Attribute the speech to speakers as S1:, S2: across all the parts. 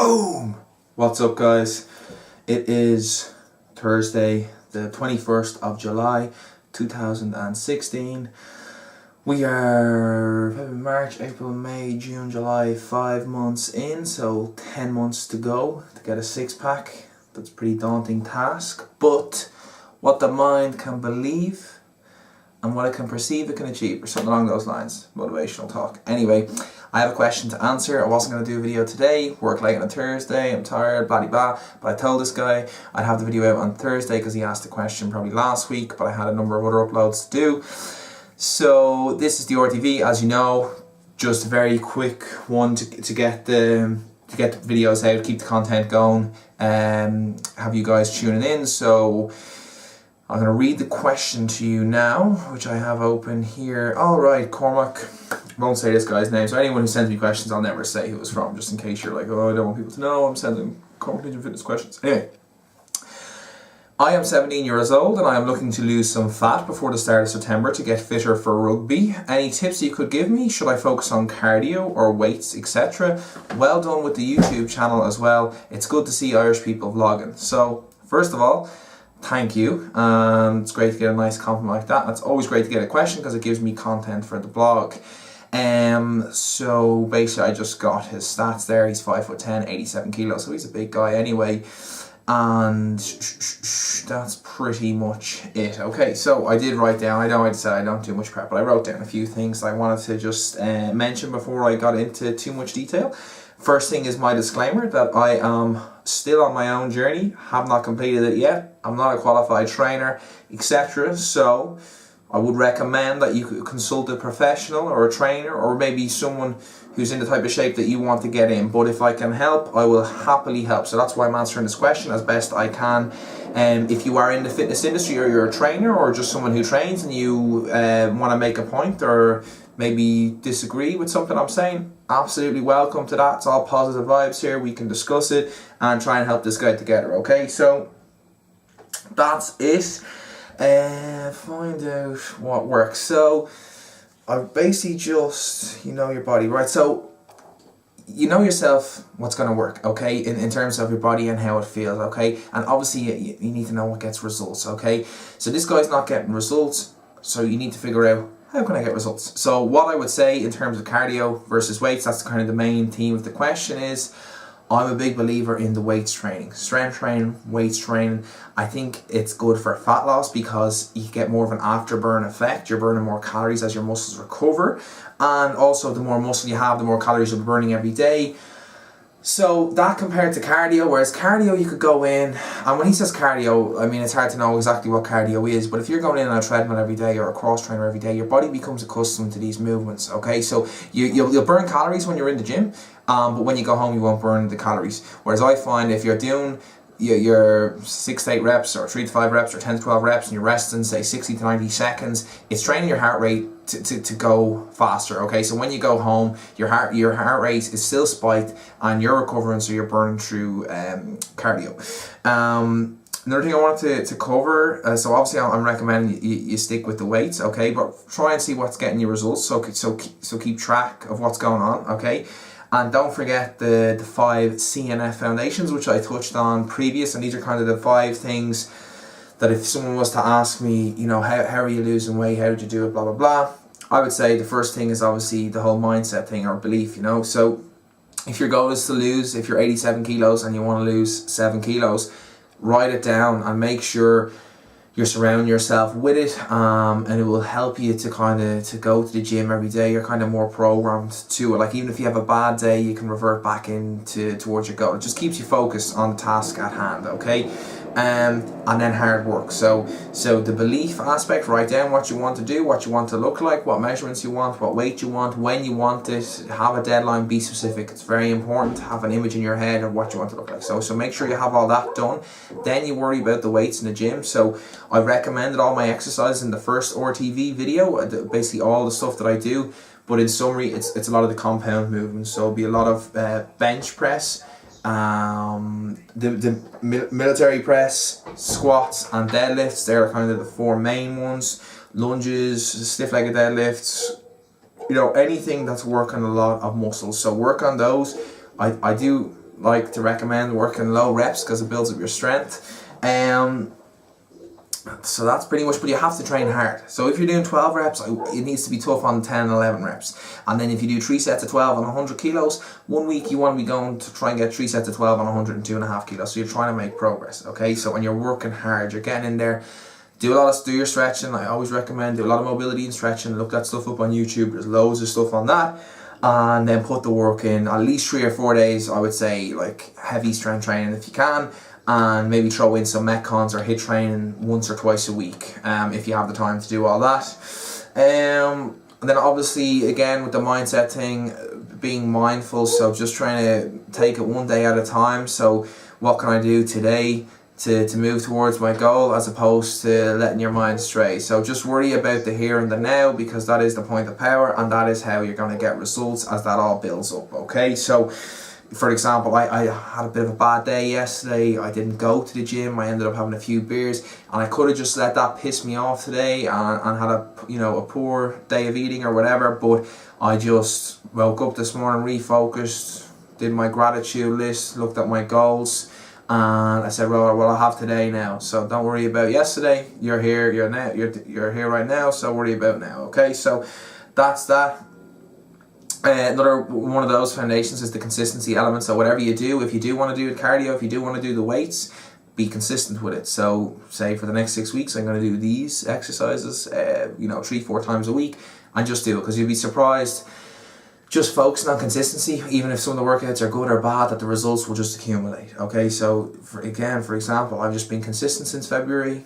S1: Boom! What's up, guys? It is Thursday, the 21st of July, 2016. We are March, April, May, June, July, 5 months in, so 10 months to go to get a six-pack. That's a pretty daunting task, but what the mind can believe and what it can perceive, it can achieve, or something along those lines. Motivational talk. Anyway, I have a question to answer. I wasn't going to do a video today, work late on a Thursday, I'm tired, blah blah, but I told this guy I'd have the video out on Thursday because he asked the question probably last week, but I had a number of other uploads to do. So this is the RTV, as you know, just a very quick one to get the videos out, keep the content going, have you guys tuning in. So I'm going to read the question to you now, which I have open here. Alright, Cormac. I won't say this guy's name, so anyone who sends me questions, I'll never say who it's from, just in case you're like, oh, I don't want people to know I'm sending Cormac Ninja Fitness questions. Anyway, I am 17 years old and I am looking to lose some fat before the start of September to get fitter for rugby. Any tips you could give me? Should I focus on cardio or weights, etc.? Well done with the YouTube channel as well. It's good to see Irish people vlogging. So, first of all, thank you. It's great to get a nice compliment like that. It's always great to get a question because it gives me content for the blog. So basically I just got his stats there. He's 5'10", 87 kilos, so he's a big guy anyway. And that's pretty much it. Okay, so I did write down, I know I said I don't do much prep, but I wrote down a few things I wanted to just mention before I got into too much detail. First thing is my disclaimer that I am still on my own journey, have not completed it yet. I'm not a qualified trainer, etc. So I would recommend that you consult a professional or a trainer or maybe someone who's in the type of shape that you want to get in. But if I can help, I will happily help. So that's why I'm answering this question as best I can. If you are in the fitness industry or you're a trainer or just someone who trains and you want to make a point or maybe disagree with something I'm saying, absolutely welcome to that. It's all positive vibes here. We can discuss it and try and help this guy together, okay? So that's it. Find out what works. So I basically just, you know your body, right? So you know yourself what's going to work, okay, in terms of your body and how it feels, okay? And obviously you need to know what gets results, okay? So this guy's not getting results, so you need to figure out, how can I get results? So what I would say in terms of cardio versus weights, that's kind of the main theme of the question is, I'm a big believer in the weights training. Strength training, weights training. I think it's good for fat loss because you get more of an afterburn effect. You're burning more calories as your muscles recover. And also the more muscle you have, the more calories you'll be burning every day. So that compared to cardio, whereas cardio you could go in, and when he says cardio, I mean it's hard to know exactly what cardio is, but if you're going in on a treadmill every day or a cross trainer every day, your body becomes accustomed to these movements, okay? So you'll burn calories when you're in the gym, but when you go home you won't burn the calories. Whereas I find if you're doing your 6 to 8 reps or 3 to 5 reps or 10 to 12 reps and you're resting say 60 to 90 seconds, it's training your heart rate to go faster, okay? So when you go home, your heart rate is still spiked and you're recovering, so you're burning through cardio. Another thing I wanted to cover, so obviously I'm recommending you stick with the weights, okay? But try and see what's getting you results, so keep track of what's going on, okay? And don't forget the 5 CNF foundations, which I touched on previous, and these are kind of the 5 things that if someone was to ask me, you know, how are you losing weight, how did you do it, blah blah blah, I would say the first thing is obviously the whole mindset thing or belief, you know. So if your goal is to lose, if you're 87 kilos and you want to lose 7 kilos, write it down and make sure you're surrounding yourself with it, and it will help you to to go to the gym every day. You're kind of more programmed to it. Like even if you have a bad day, you can revert back towards your goal. It just keeps you focused on the task at hand, okay? And then hard work. So the belief aspect, write down what you want to do, what you want to look like, what measurements you want, what weight you want, when you want it, have a deadline, be specific. It's very important to have an image in your head of what you want to look like. So make sure you have all that done. Then you worry about the weights in the gym. So I recommended all my exercises in the first RTV video, basically all the stuff that I do. But in summary, it's a lot of the compound movements. So it'll be a lot of bench press, the military press, squats and deadlifts. They're kind of the 4 main ones. Lunges, stiff-legged deadlifts, you know, anything that's working a lot of muscles. So work on those. I do like to recommend working low reps because it builds up your strength. So that's pretty much, but you have to train hard. So if you're doing 12 reps, it needs to be tough on 10 and 11 reps. And then if you do 3 sets of 12 on 100 kilos, 1 week you want to be going to try and get 3 sets of 12 on 102.5 kilos. So you're trying to make progress, okay? So when you're working hard, you're getting in there, do your stretching. I always recommend do a lot of mobility and stretching. Look that stuff up on YouTube. There's loads of stuff on that. And then put the work in at least 3 or 4 days, I would say, like heavy strength training if you can. And maybe throw in some metcons or HIIT training once or twice a week if you have the time to do all that. And then obviously, again, with the mindset thing, being mindful, so just trying to take it one day at a time. So what can I do today to move towards my goal, as opposed to letting your mind stray. So just worry about the here and the now, because that is the point of power, and that is how you're going to get results as that all builds up, okay? So for example, I had a bit of a bad day yesterday. I didn't go to the gym. I ended up having a few beers, and I could have just let that piss me off today and had a poor day of eating or whatever. But I just woke up this morning, refocused, did my gratitude list, looked at my goals, and I said, well, I have today now. So don't worry about yesterday. You're here. You're here right now. So worry about now. Okay. So that's that. Another one of those foundations is the consistency element. So whatever you do, if you do want to do cardio, if you do want to do the weights, be consistent with it. So say for the next 6 weeks, I'm going to do these exercises, 3-4 times a week, and just do it, because you'll be surprised. Just focusing on consistency, even if some of the workouts are good or bad, that the results will just accumulate. Okay, so for example, I've just been consistent since February,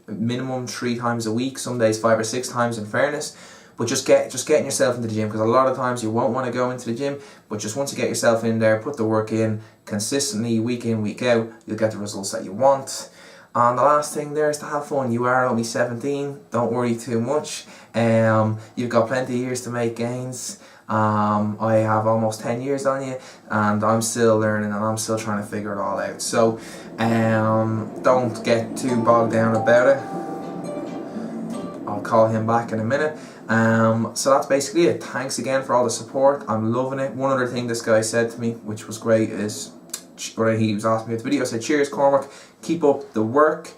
S1: minimum 3 times a week, some days 5 or 6 times in fairness. But just getting yourself into the gym, because a lot of times you won't want to go into the gym, but just once you get yourself in there, put the work in consistently, week in, week out, you'll get the results that you want. And the last thing there is to have fun. You are only 17, don't worry too much. You've got plenty of years to make gains. I have almost 10 years on you, and I'm still learning, and I'm still trying to figure it all out. So don't get too bogged down about it. I'll call him back in a minute. So that's basically it. Thanks again for all the support. I'm loving it. One other thing this guy said to me, which was great, is when he was asking me at the video, I said, cheers Cormac, keep up the work.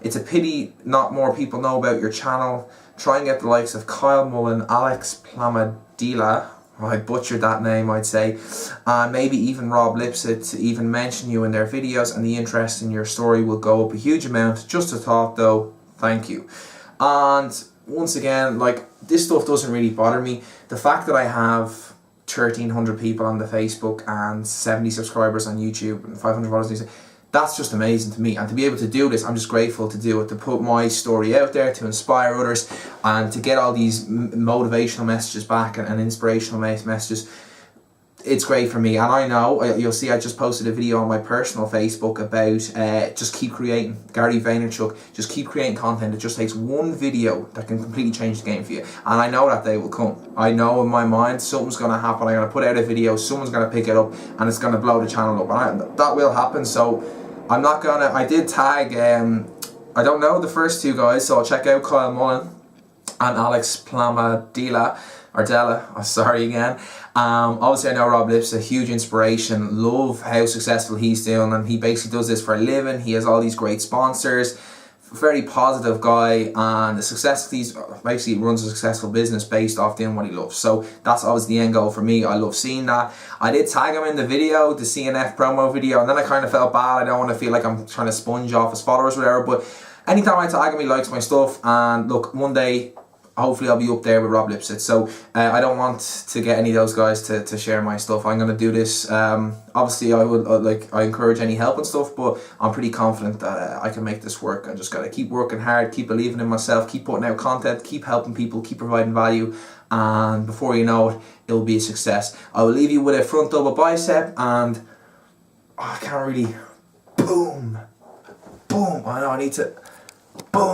S1: It's a pity not more people know about your channel. Try and get the likes of Kyle Mullen, Alex Plamadila, I butchered that name, I'd say, and maybe even Rob Lipsett to even mention you in their videos, and the interest in your story will go up a huge amount. Just a thought though, thank you. And once again, like, this stuff doesn't really bother me. The fact that I have 1,300 people on the Facebook and 70 subscribers on YouTube and 500 followers on Instagram, that's just amazing to me. And to be able to do this, I'm just grateful to do it, to put my story out there, to inspire others, and to get all these motivational messages back and inspirational messages. It's great for me. And I know, you'll see I just posted a video on my personal Facebook about just keep creating. Gary Vaynerchuk, just keep creating content. It just takes one video that can completely change the game for you. And I know that day will come. I know in my mind something's going to happen. I'm going to put out a video, someone's going to pick it up, and it's going to blow the channel up. And that will happen. So I'm not going to, I did tag, I don't know the first 2 guys, so I'll check out Kyle Mullen and Alex Plamadila, or Della, sorry again. Obviously I know Rob Lip's a huge inspiration, love how successful he's doing, and he basically does this for a living. He has all these great sponsors, very positive guy, and the success, he's basically runs a successful business based off doing what he loves. So that's always the end goal for me. I love seeing that. I did tag him in the video, the CNF promo video, and then I kind of felt bad. I don't want to feel like I'm trying to sponge off his followers or whatever, but anytime I tag him, he likes my stuff. And look, one day hopefully I'll be up there with Rob Lipsett. So I don't want to get any of those guys to share my stuff. I'm going to do this. Obviously I would I encourage any help and stuff, but I'm pretty confident that I can make this work. I just got to keep working hard, keep believing in myself, keep putting out content, keep helping people, keep providing value, and before you know it, it'll be a success. I will leave you with a front double bicep, and I can't really, boom, I know I need to, boom.